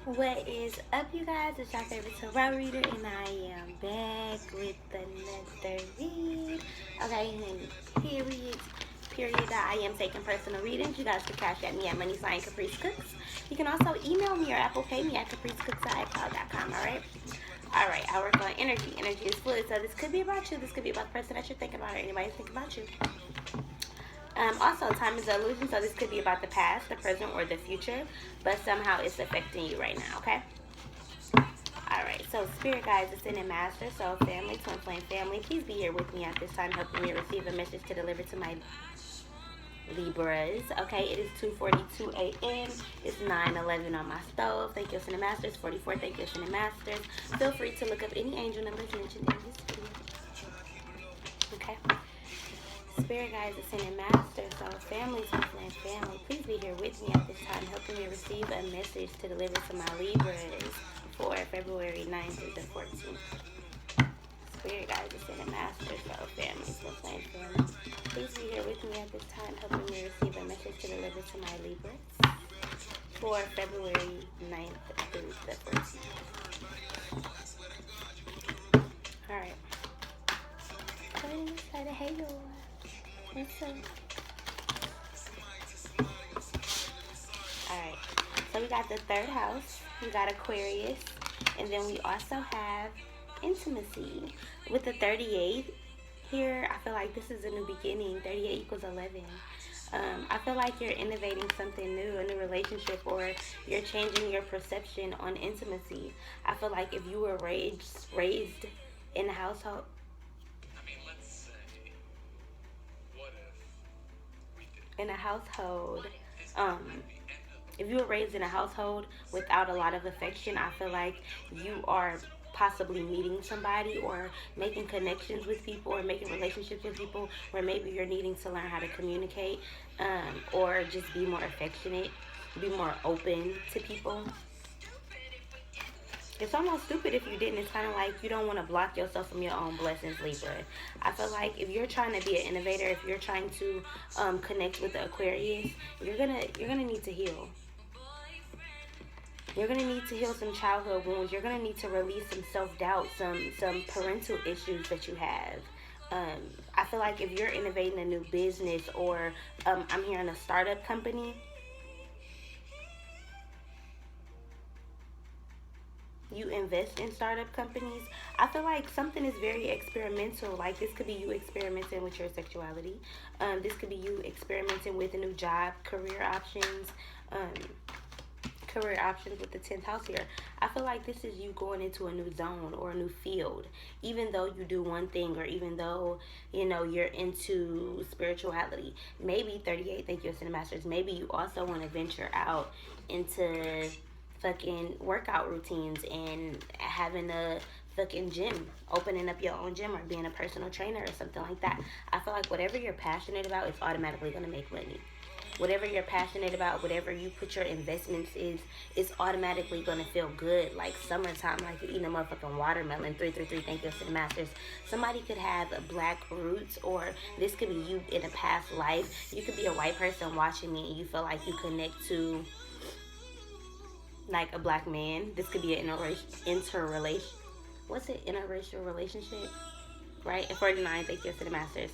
What is up, you guys? It's your favorite tarot reader, and I am back with another read. Okay, and period. I am taking personal readings. You guys can cash at me at Money Sign Caprice Cooks. You can also email me or Apple Pay me at capricecooks@icloud.com. All right. I work on energy. Energy is fluid, so this could be about you. This could be about the person that you're thinking about, or anybody thinking about you. Also, time is an illusion, so this could be about the past, the present, or the future, but somehow it's affecting you right now, okay? Alright, so Spirit Guides, Ascended Master, Soul Family, Twin Flame Family, please be here with me at this time, helping me receive a message to deliver to my Libras. Okay, it is 2:42 a.m. It's 9:11 on my stove. Thank you, Ascended Masters. 44, thank you, Ascended Masters. Feel free to look up any angel numbers mentioned in this video. Okay. Spirit Guides, Ascended Masters, Soul Family, Twin Flame Family, please be here with me at this time, helping me receive a message to deliver to my Libras for February 9th through the 14th. Spirit Guides, Ascended Masters, Soul Family, Twin Flame Family, please be here with me at this time, helping me receive a message to deliver to my Libras for February 9th through the 14th. Alright. Go ahead and decide to hey y'all. What's up? Alright, so we got the third house, we got Aquarius, and then we also have intimacy with the 38. Here, I feel like this is a new beginning. 38 equals 11. I feel like you're innovating something new, a new relationship, or you're changing your perception on intimacy. I feel like if you were raised in a household, if you were raised in a household without a lot of affection, I feel like you are possibly meeting somebody or making connections with people or making relationships with people where maybe you're needing to learn how to communicate, or just be more affectionate, be more open to people. It's almost stupid if you didn't. It's kind of like you don't want to block yourself from your own blessings, Libra. I feel like if you're trying to be an innovator, if you're trying to connect with the Aquarius, you're gonna need to heal. You're gonna need to heal some childhood wounds. You're gonna need to release some self-doubt, some parental issues that you have. I feel like if you're innovating a new business, or I'm hearing a startup company, you invest in startup companies, I feel like something is very experimental. Like, this could be you experimenting with your sexuality. This could be you experimenting with a new job, career options with the 10th house here. I feel like this is you going into a new zone or a new field. Even though you do one thing, or even though, you're into spirituality. Maybe 38, thank you, Ascended Masters. Maybe you also want to venture out into fucking workout routines and having a fucking gym, opening up your own gym, or being a personal trainer or something like that. I feel like whatever you're passionate about, it's automatically going to make money. Whatever you're passionate about, whatever you put your investments is, it's automatically going to feel good. Like summertime, like you're eating a motherfucking watermelon. 333, thank you to the masters. Somebody could have black roots, or this could be you in a past life. You could be a white person watching me and you feel like you connect to like a black man. This could be an interracial relationship, right? And 49, thank you to the masters.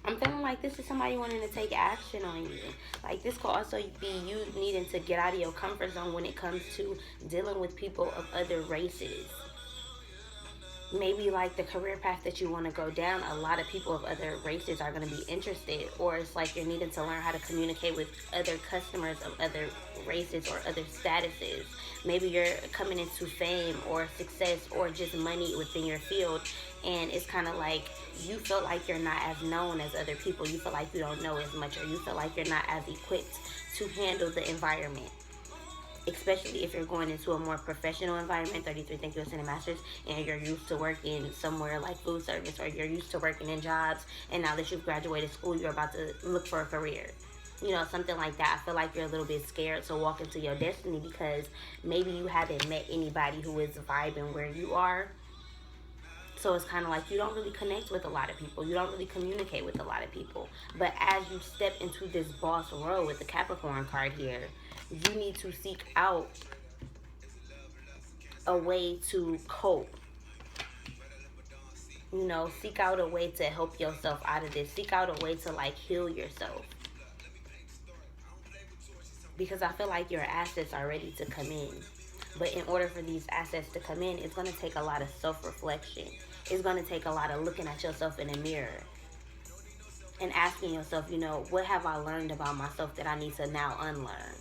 I'm feeling like this is somebody wanting to take action on you. Like, this could also be you needing to get out of your comfort zone when it comes to dealing with people of other races. Maybe like the career path that you want to go down, a lot of people of other races are going to be interested. Or it's like you're needing to learn how to communicate with other customers of other races or other statuses. Maybe you're coming into fame or success or just money within your field, and it's kind of like you feel like you're not as known as other people. You feel like you don't know as much, or you feel like you're not as equipped to handle the environment. Especially if you're going into a more professional environment. 33, thank you, Ascended Masters, and you're used to working somewhere like food service, or you're used to working in jobs, and now that you've graduated school, you're about to look for a career. Something like that. I feel like you're a little bit scared to walk into your destiny because maybe you haven't met anybody who is vibing where you are. So it's kind of like you don't really connect with a lot of people. You don't really communicate with a lot of people. But as you step into this boss role with the Capricorn card here, you need to seek out a way to cope. You know, seek out a way to help yourself out of this. Seek out a way to like heal yourself. Because I feel like your assets are ready to come in. But in order for these assets to come in, it's going to take a lot of self-reflection. It's going to take a lot of looking at yourself in the mirror and asking yourself, you know, what have I learned about myself that I need to now unlearn?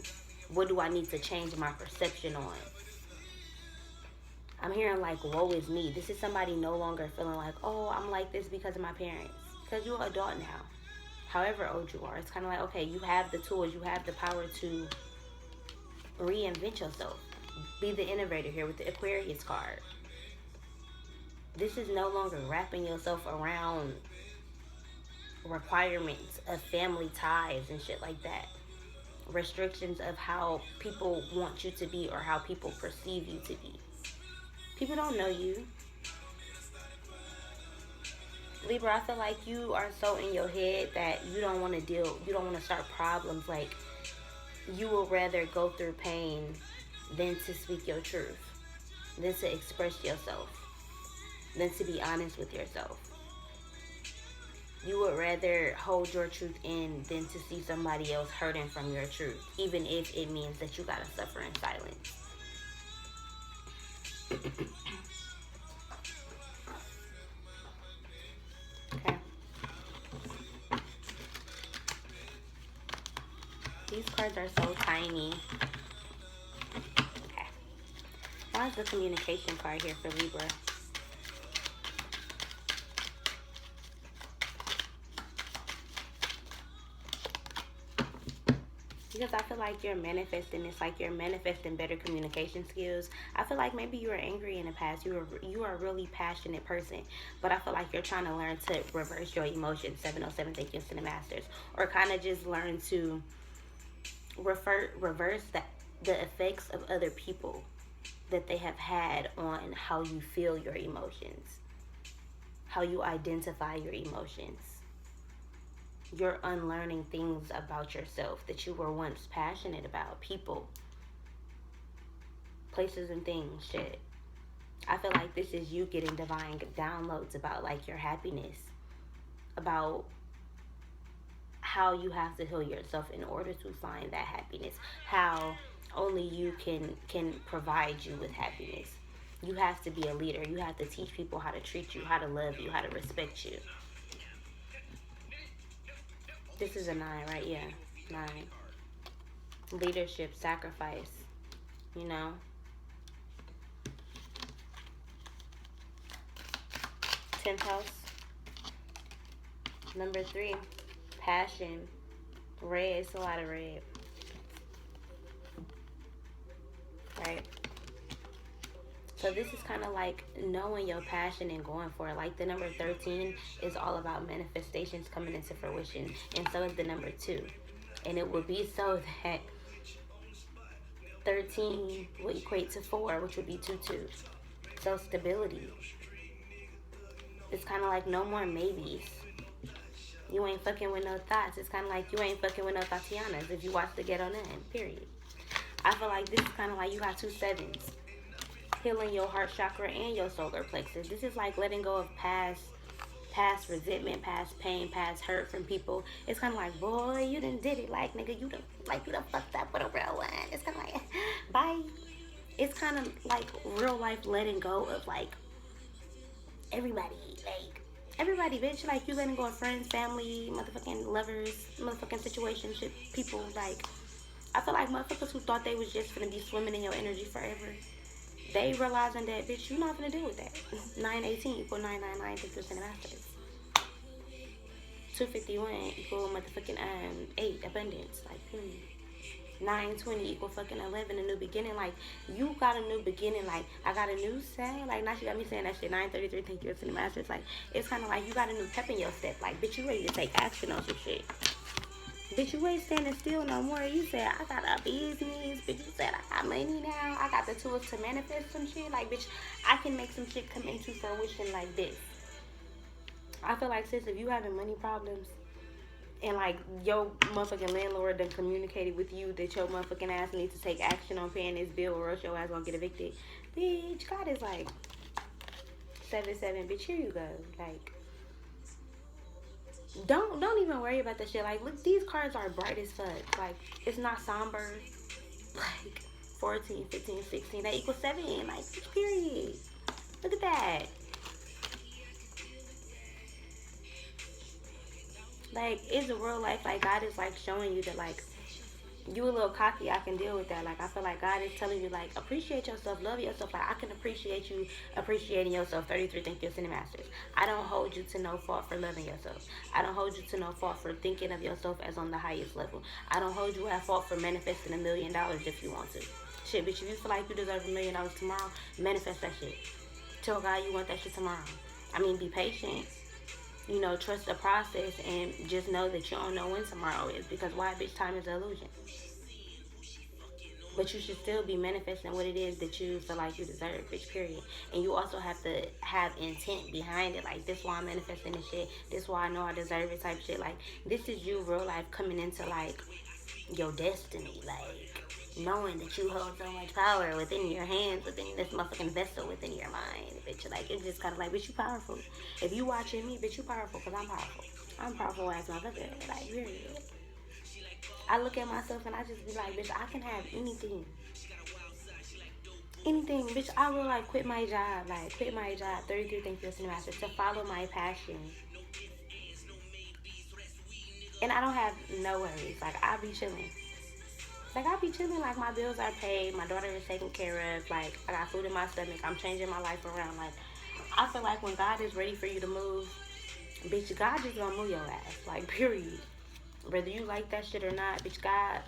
What do I need to change my perception on? I'm hearing like, woe is me. This is somebody no longer feeling like, oh, I'm like this because of my parents. Because you're an adult now. However old you are, it's kind of like, okay, you have the tools, you have the power to reinvent yourself. Be the innovator here with the Aquarius card. This is no longer wrapping yourself around requirements of family ties and shit like that. Restrictions of how people want you to be or how people perceive you to be. People don't know you. Libra, I feel like you are so in your head that you don't want to start problems. Like, you will rather go through pain than to speak your truth, than to express yourself, than to be honest with yourself. You would rather hold your truth in than to see somebody else hurting from your truth, even if it means that you gotta suffer in silence. Okay. These cards are so tiny. Okay. Why is the communication card here for Libra? Because I feel like you're manifesting. It's like you're manifesting better communication skills. I feel like maybe you were angry in the past. You are a really passionate person, but I feel like you're trying to learn to reverse your emotions. 707, thank you to the masters, or kind of just learn to reverse the effects of other people that they have had on how you feel your emotions, how you identify your emotions. You're unlearning things about yourself that you were once passionate about. People, places and things, shit. I feel like this is you getting divine downloads about like your happiness, about how you have to heal yourself in order to find that happiness, how only you can provide you with happiness. You have to be a leader. You have to teach people how to treat you, how to love you, how to respect you. This is a 9, right? Yeah, 9. Leadership, sacrifice, you know. 10th house. Number 3, passion. Red, it's a lot of red. Right? So this is kind of like knowing your passion and going for it. Like the number 13 is all about manifestations coming into fruition. And so is the number 2. And it will be so that 13 will equate to 4, which would be 2-2. So stability. It's kind of like no more maybes. You ain't fucking with no thoughts. It's kind of like you ain't fucking with no Tatianas if you watch the Ghetto Nun, period. I feel like this is kind of like you got 2 7s. Healing your heart chakra and your solar plexus. This is like letting go of past resentment, past pain, past hurt from people. It's kind of like, boy, you done did it. Like, nigga, you done fucked up with a real one. It's kind of like, bye. It's kind of like real life letting go of like everybody. Like, everybody, bitch. Like, you letting go of friends, family, motherfucking lovers, motherfucking situationship people. Like, I feel like motherfuckers who thought they was just gonna be swimming in your energy forever, they realizing that, bitch, you're not gonna deal with that. 918 equal 999, think you're sending masters. 251 equal motherfucking 8, abundance. Like, 920 equal fucking 11, a new beginning. Like, you got a new beginning. Like, I got a new sound. Like, now she got me saying that shit. 933, thank you to the masters. Like, it's kind of like you got a new pep in your step. Like, bitch, you ready to take action on some shit. Bitch, you ain't standing still no more. You said, I got a business. Bitch, you said, I got money now. I got the tools to manifest some shit. Like, bitch, I can make some shit come into fruition like this. I feel like, sis, if you having money problems, and like your motherfucking landlord done communicated with you that your motherfucking ass needs to take action on paying this bill or else your ass gonna get evicted. Bitch, God is like 7-7, bitch, here you go. Like, don't even worry about that shit. Like, look, these cards are bright as fuck. Like, it's not somber. Like 14, 15, 16, that equals 7. Like, bitch, period. Look at that. Like, it's a real life. Like, God is like showing you that, like, you a little cocky, I can deal with that. Like, I feel like God is telling you, like, appreciate yourself, love yourself. Like, I can appreciate you appreciating yourself. 33, thank you, Ascended Masters. I don't hold you to no fault for loving yourself. I don't hold you to no fault for thinking of yourself as on the highest level. I don't hold you at fault for manifesting $1 million if you want to. Shit, bitch, if you feel like you deserve $1 million tomorrow, manifest that shit. Tell God you want that shit tomorrow. I mean, be patient. You know, trust the process and just know that you don't know when tomorrow is, because why, bitch, time is an illusion. But you should still be manifesting what it is that you feel like you deserve, bitch, period. And you also have to have intent behind it. Like, this why I'm manifesting this shit. This why I know I deserve it type shit. Like, this is you real life coming into, like, your destiny. Like, knowing that you hold so much power within your hands, within this motherfucking vessel, within your mind, bitch. Like, it's just kind of like, bitch, you powerful. If you watching me, bitch, you powerful, because I'm powerful. I'm powerful as motherfucker. Like, period. I look at myself and I just be like, bitch, I can have anything. Anything, bitch. I will, like, quit my job. Like, quit my job. 33, thank you, Master, to follow my passion. And I don't have no worries. Like, I be chilling. Like, I be chilling. Like, my bills are paid. My daughter is taken care of. Like, I got food in my stomach. I'm changing my life around. Like, I feel like when God is ready for you to move, bitch, God just gonna move your ass. Like, period. Whether you like that shit or not, bitch, God,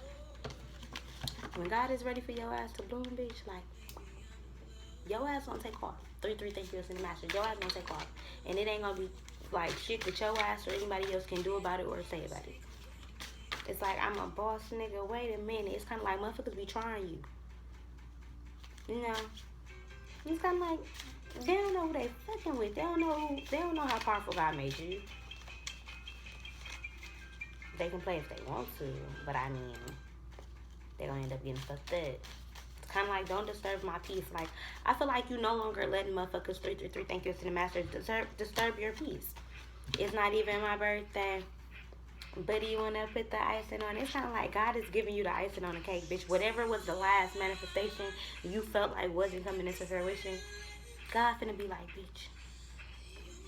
when God is ready for your ass to bloom, bitch, like, your ass gonna take off. 33, thank you, Ascended Master. Your ass gonna take off. And it ain't gonna be, like, shit that your ass or anybody else can do about it or say about it. It's like, I'm a boss nigga, wait a minute. It's kind of like motherfuckers be trying you. You know? It's kind of like, they don't know who they fucking with. They don't know how powerful God made you. They can play if they want to, but I mean, they're gonna end up getting fucked up. It's kind of like, don't disturb my peace. Like, I feel like you no longer letting motherfuckers 333, thank you to the masters, disturb your peace. It's not even my birthday, but you wanna put the icing on. It's kind of like God is giving you the icing on the cake, bitch. Whatever was the last manifestation you felt like wasn't coming into fruition, God finna be like, bitch,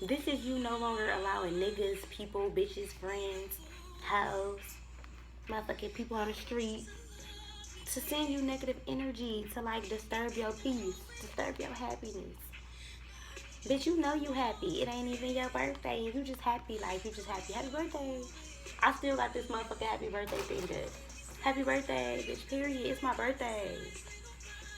this is you no longer allowing niggas, people, bitches, friends, hoes, motherfucking people on the street to send you negative energy, to, like, disturb your peace, disturb your happiness. Bitch, you know you happy. It ain't even your birthday. You just happy. Like, you just happy. Happy birthday. I still got this motherfucking happy birthday thing good. Happy birthday, bitch, period. It's my birthday.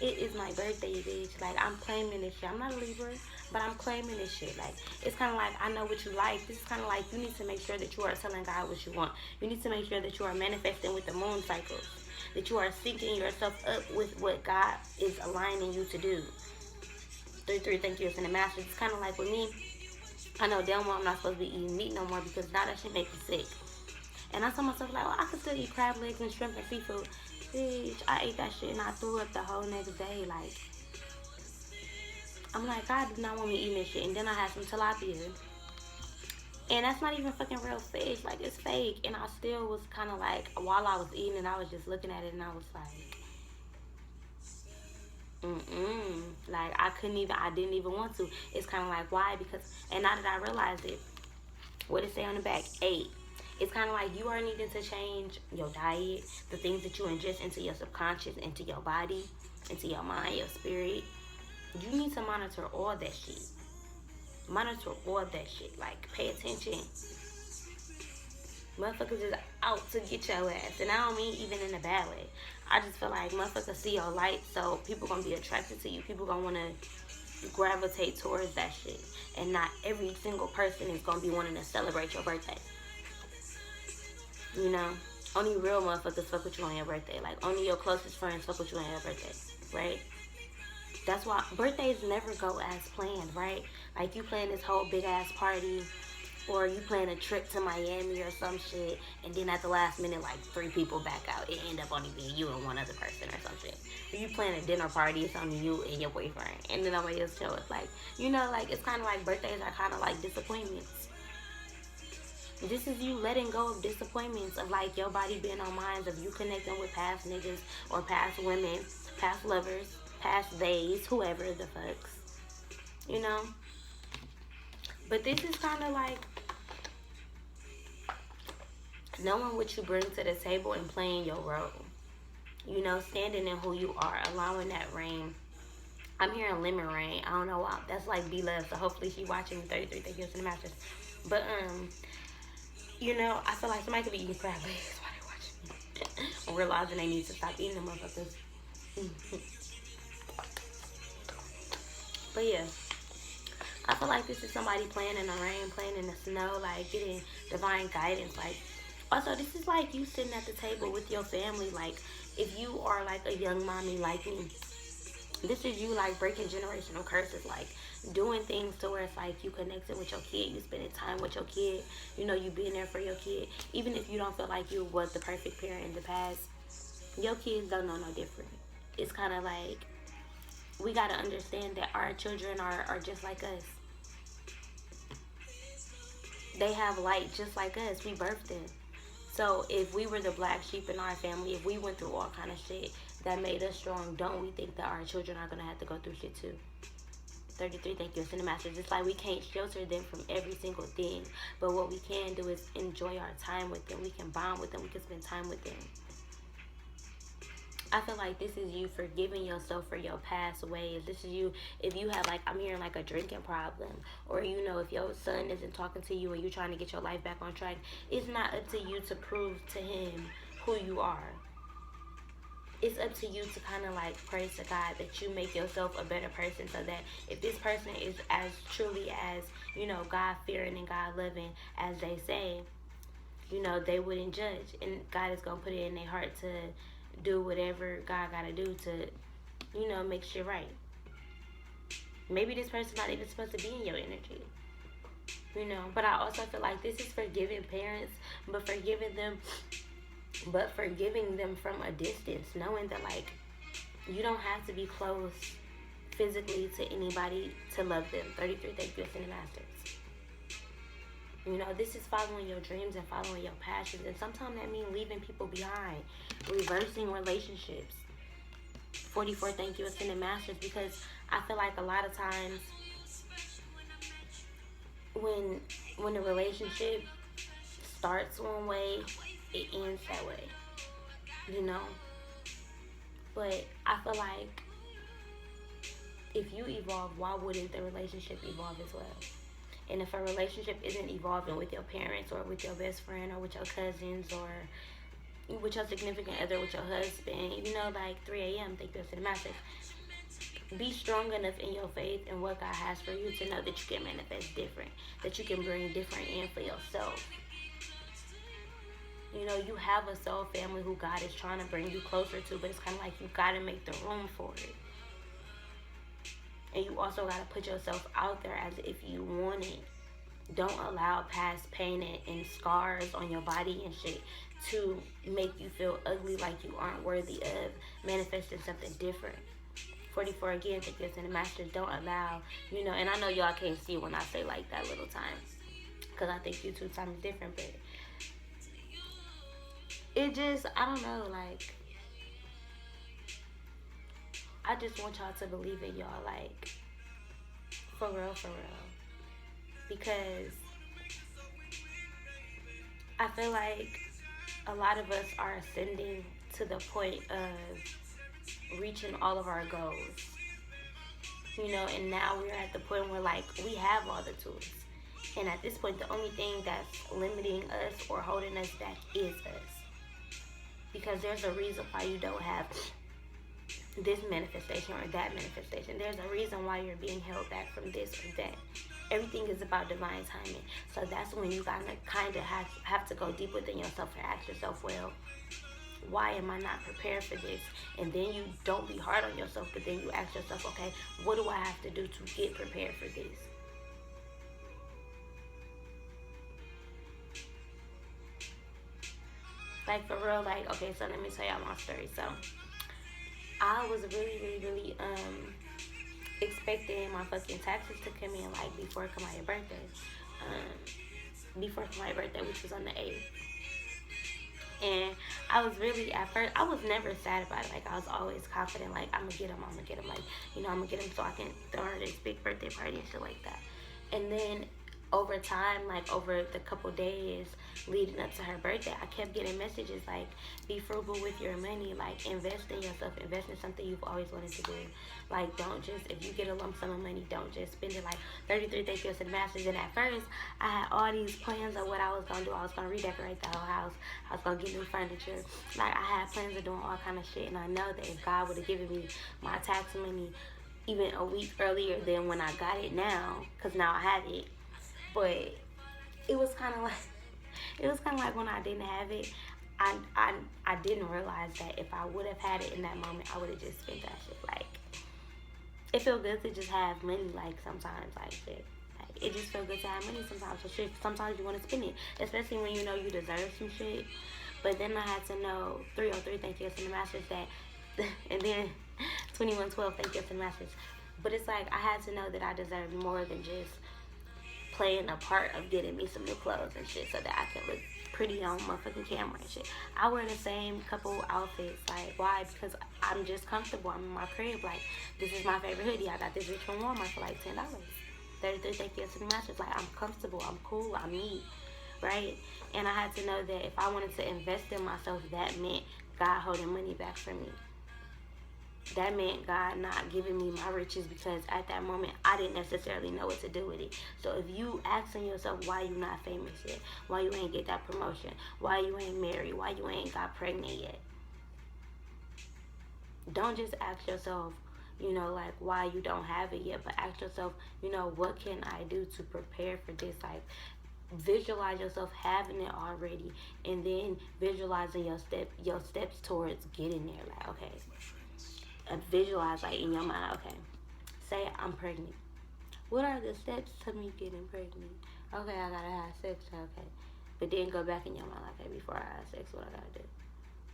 It is my birthday, bitch. Like, I'm claiming this shit. I'm not a Libra, but I'm claiming this shit. Like, it's kind of like, I know what you like. This is kind of like, you need to make sure that you are telling God what you want. You need to make sure that you are manifesting with the moon cycles. That you are syncing yourself up with what God is aligning you to do. 33, thank you, it's in the master. It's kind of like with me. I know damn well I'm not supposed to be eating meat no more because now that shit makes me sick. And I told myself, like, well, I could still eat crab legs and shrimp and seafood. Bitch, I ate that shit and I threw up the whole next day. Like, I'm like, God did not want me eating this shit. And then I had some tilapia. And that's not even fucking real fish. Like, it's fake. And I still was kind of like, while I was eating it, I was just looking at it and I was like, like, I didn't even want to. It's kind of like, why? Because, and now that I realized it, what it say on the back? 8. It's kind of like you are needing to change your diet, the things that you ingest into your subconscious, into your body, into your mind, your spirit. You need to monitor all that shit. Monitor all that shit. Like, pay attention. Motherfuckers is out to get your ass. And I don't mean even in a bad way. I just feel like motherfuckers see your light, so people gonna be attracted to you. People gonna wanna gravitate towards that shit. And not every single person is gonna be wanting to celebrate your birthday. You know? Only real motherfuckers fuck with you on your birthday. Like, only your closest friends fuck with you on your birthday. Right? That's why birthdays never go as planned, right? Like, you plan this whole big ass party Or you plan a trip to Miami or some shit, and then at the last minute, like 3 people back out. It end up only being you and one other person or some shit. Or you plan a dinner party, it's only you and your boyfriend, and then nobody else show up. Like, you know, like, it's kind of like birthdays are kind of like disappointments. This is you letting go of disappointments, of like your body being on minds, of you connecting with past niggas or past women, past lovers, past theys, whoever the fucks, you know. But this is kind of like knowing what you bring to the table and playing your role. You know, standing in who you are, allowing that rain. I'm hearing lemon rain. I don't know why. That's like B-Love, so hopefully she watching 33 Thank You in the Masters. But, you know, I feel like somebody could be eating crab legs while they watching me. Or realizing they need to stop eating them motherfuckers. But yeah. I feel like this is somebody playing in the rain, playing in the snow, like getting divine guidance. Like, also, this is like you sitting at the table with your family. Like, if you are like a young mommy like me, this is you like breaking generational curses, like doing things to where it's like you connected with your kid, you spending time with your kid, you know, you being there for your kid. Even if you don't feel like you was the perfect parent in the past, your kids don't know no different. It's kind of like we got to understand that our children are just like us. They have light just like us. We birthed them. So if we were the black sheep in our family, if we went through all kind of shit that made us strong, don't we think that our children are going to have to go through shit too? 33 Thank You in the Masters. It's like we can't shelter them from every single thing. But what we can do is enjoy our time with them. We can bond with them. We can spend time with them. I feel like this is you forgiving yourself for your past ways. This is you, if you have like, I'm hearing like a drinking problem, or you know, if your son isn't talking to you and you're trying to get your life back on track, it's not up to you to prove to him who you are. It's up to you to kind of like pray to God that you make yourself a better person, so that if this person is as truly as, you know, God-fearing and God-loving as they say, you know, they wouldn't judge. And God is going to put it in their heart to do whatever God gotta do to, you know, make shit right. Maybe this person's not even supposed to be in your energy, you know. But I also feel like this is forgiving parents, but forgiving them from a distance, knowing that like you don't have to be close physically to anybody to love them. 33 Thank You in the Masters. You know, this is following your dreams and following your passions. And sometimes that means leaving people behind, reversing relationships. 44 Thank You in the Masters, because I feel like a lot of times when a relationship starts one way, it ends that way. You know? But I feel like if you evolve, why wouldn't the relationship evolve as well? And if a relationship isn't evolving with your parents or with your best friend or with your cousins or with your significant other, with your husband, you know, like 3 a.m., Thank You in the Masters. Be strong enough in your faith and what God has for you to know that you can manifest different, that you can bring different in for yourself. You know, you have a soul family who God is trying to bring you closer to, but it's kind of like you got to make the room for it. And you also got to put yourself out there as if you want it. Don't allow past pain and scars on your body and shit to make you feel ugly, like you aren't worthy of manifesting something different. 44 again, Thank You in the Masters. Don't allow, you know, and I know y'all can't see when I say like that little time, because I think YouTube time is different, but it just, I don't know, like, I just want y'all to believe in y'all, like, for real, because I feel like a lot of us are ascending to the point of reaching all of our goals, you know, and now we're at the point where, like, we have all the tools, and at this point, the only thing that's limiting us or holding us back is us, because there's a reason why you don't have this manifestation or that manifestation. There's a reason why you're being held back from this or that. Everything is about divine timing. So that's when you gotta kind of have to go deep within yourself and ask yourself, well, why am I not prepared for this? And then you don't be hard on yourself, but then you ask yourself, okay, what do I have to do to get prepared for this? Like, for real, like, okay, so let me tell y'all my story. So, I was really expecting my fucking taxes to come in, like, before Kamaya's birthday. Before Kamaya's birthday, which was on the 8th. And I was really, at first, I was never sad about it. Like, I was always confident, like, I'm gonna get him. Like, you know, I'm gonna get him so I can throw her this big birthday party and shit like that. And then over time, like, over the couple days leading up to her birthday, I kept getting messages like, be frugal with your money, like, invest in yourself, invest in something you've always wanted to do. Like, don't just, if you get a lump sum of money, don't just spend it. Like, 33 thank yous to the masters. And at first, I had all these plans of what I was gonna do. I was gonna redecorate the whole house. I was gonna get new furniture. Like, I had plans of doing all kind of shit. And I know that if God would have given me my tax money even a week earlier than when I got it now, because now I have it. But it was kind of like when I didn't have it, I didn't realize that if I would have had it in that moment, I would have just spent that shit. Like, it felt good to just have money, like, sometimes, like, shit. Like, it just felt good to have money sometimes. So shit, sometimes you want to spend it, especially when you know you deserve some shit. But then I had to know 303 thank yous to the masters that, and then 2112 thank yous to the masters. But it's like, I had to know that I deserved more than just playing a part of getting me some new clothes and shit so that I can look pretty on motherfucking camera and shit. I wear the same couple outfits. Like, why? Because I'm just comfortable. I'm in my crib. Like, this is my favorite hoodie. I got this bitch from Walmart for like $10. 33 thank yous to the masters. Like, I'm comfortable. I'm cool. I'm me. Right? And I had to know that if I wanted to invest in myself, that meant God holding money back for me. That meant God not giving me my riches, because at that moment, I didn't necessarily know what to do with it. So if you asking yourself why you not famous yet, why you ain't get that promotion, why you ain't married, why you ain't got pregnant yet, don't just ask yourself, you know, like, why you don't have it yet, but ask yourself, you know, what can I do to prepare for this? Like, visualize yourself having it already, and then visualizing your steps towards getting there. Like, okay, visualize, like, in your mind, okay, say I'm pregnant. What are the steps to me getting pregnant? Okay, I gotta have sex, okay. But then go back in your mind, like, okay, before I have sex, what I gotta do?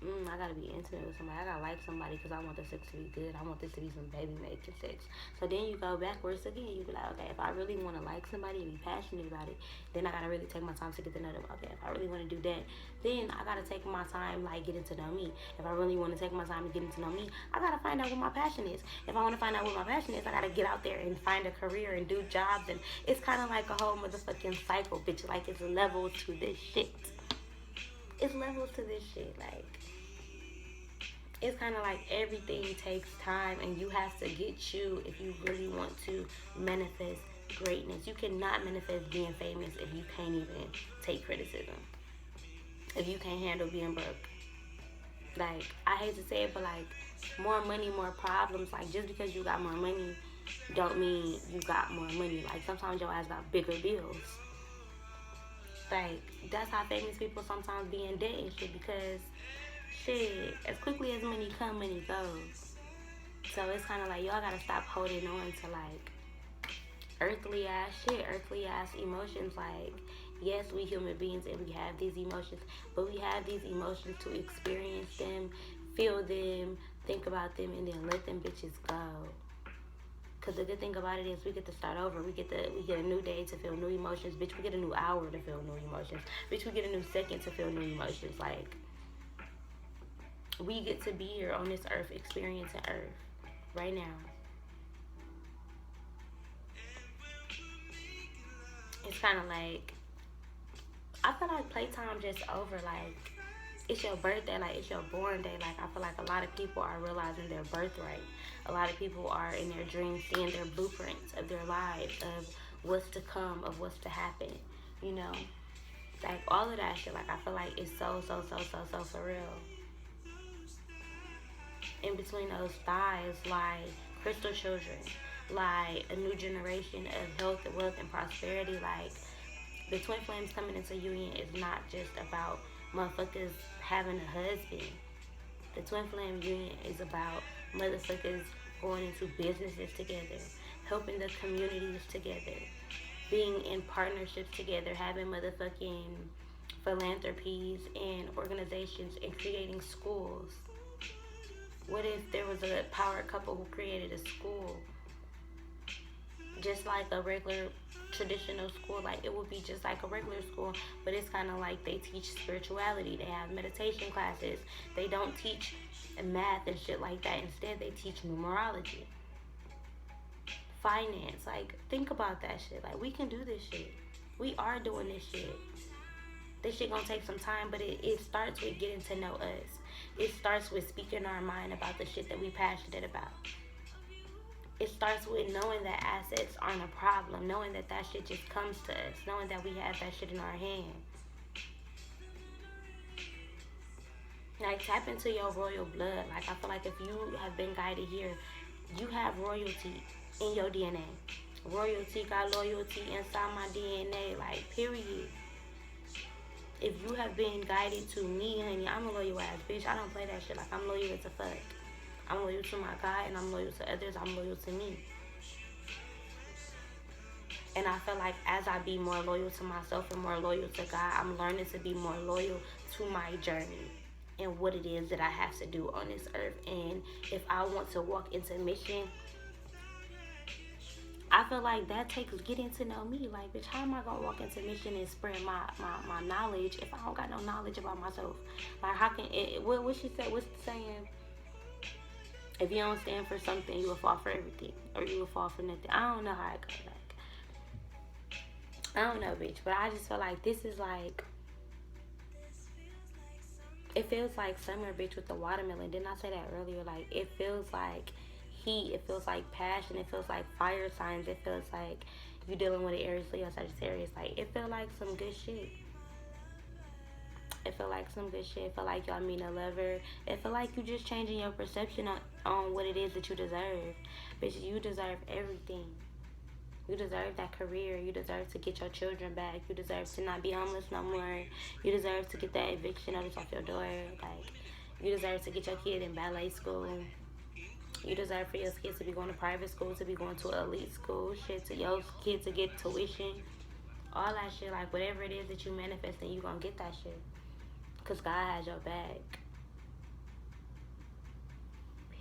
I gotta be intimate with somebody. I gotta like somebody because I want the sex to be good. I want this to be some baby making sex. So then you go backwards again. You be like, okay, if I really want to like somebody and be passionate about it, then I gotta really take my time to get to know them. Okay, if I really want to do that, then I gotta take my time, like, getting to know me. If I really want to take my time and getting to know me, I gotta find out what my passion is. If I want to find out what my passion is, I gotta get out there and find a career and do jobs. And it's kind of like a whole motherfucking cycle, bitch. Like, it's levels to this shit. It's levels to this shit. Like, it's kind of like everything takes time, and you have to get you if you really want to manifest greatness. You cannot manifest being famous if you can't even take criticism, if you can't handle being broke. Like, I hate to say it, but, like, more money, more problems. Like, just because you got more money don't mean you got more money. Like, sometimes your ass got bigger bills. Like, that's how famous people sometimes be in debt and shit, because shit, as quickly as money come, money goes. So it's kind of like, y'all gotta stop holding on to, like, earthly ass shit, earthly ass emotions. Like, yes, we human beings and we have these emotions, but we have these emotions to experience them, feel them, think about them, and then let them bitches go. Because the good thing about it is we get to start over. We get a new day to feel new emotions. Bitch, we get a new hour to feel new emotions. Bitch, we get a new second to feel new emotions. Like, we get to be here on this earth, experiencing earth right now. It's kind of like, I feel like playtime just over. Like, it's your birthday, like, it's your born day. Like, I feel like a lot of people are realizing their birthright. A lot of people are in their dreams seeing their blueprints of their lives, of what's to come, of what's to happen, you know? Like, all of that shit, like, I feel like it's so for real. In between those thighs lie crystal children, lie a new generation of health, wealth, and prosperity. Like, the twin flames coming into union is not just about motherfuckers having a husband. The twin flame union is about motherfuckers going into businesses together, helping the communities together, being in partnerships together, having motherfucking philanthropies and organizations and creating schools? What if there was a power couple who created a school? Just like a regular traditional school, like it would be just like a regular school, but it's kind of like they teach spirituality. They have meditation classes. They don't teach math and shit like that. Instead, they teach numerology, finance. Like, think about that shit. Like, we can do this shit. We are doing this shit. This shit gonna take some time, but it starts with getting to know us. It starts with speaking our mind about the shit that we passionate about. It starts with knowing that assets aren't a problem, knowing that that shit just comes to us, knowing that we have that shit in our hand. Like, tap into your royal blood. Like, I feel like if you have been guided here, you have royalty in your DNA. Royalty got loyalty inside my DNA, like, period. If you have been guided to me, honey, I'm a loyal ass bitch. I don't play that shit. Like, I'm loyal as a fuck. I'm loyal to my God, and I'm loyal to others. I'm loyal to me. And I feel like as I be more loyal to myself and more loyal to God, I'm learning to be more loyal to my journey and what it is that I have to do on this earth. And if I want to walk into mission, I feel like that takes getting to know me. Like, bitch, how am I going to walk into mission and spread my knowledge if I don't got no knowledge about myself? Like, how can it, what she said, what's the saying? If you don't stand for something, you will fall for everything. Or you will fall for nothing. I don't know how it goes. Like, I don't know, bitch. But I just feel like this is like, it feels like summer, bitch, with the watermelon. Didn't I say that earlier? Like, it feels like heat. It feels like passion. It feels like fire signs. It feels like you dealing with an Aries, Leo, Sagittarius. Like, it feels like some good shit. It feel like some good shit. It feel like y'all meet a lover. It feel like you just changing your perception on what it is that you deserve. Bitch, you deserve everything. You deserve that career. You deserve to get your children back. You deserve to not be homeless no more. You deserve to get that eviction notice off your door. Like, you deserve to get your kid in ballet school. You deserve for your kids to be going to private school, to be going to elite school. Shit, to your kid to get tuition. All that shit. Like, whatever it is that you manifesting, you gonna get that shit. Because God has your back.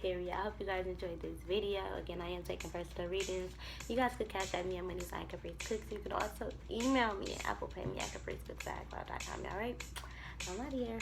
Period. I hope you guys enjoyed this video. Again, I am taking personal readings. You guys could cash at me at moneysign Caprice Cooks. You could also email me at Apple Pay me at CapriceCooks@iCloud.com. Alright? I'm out of here.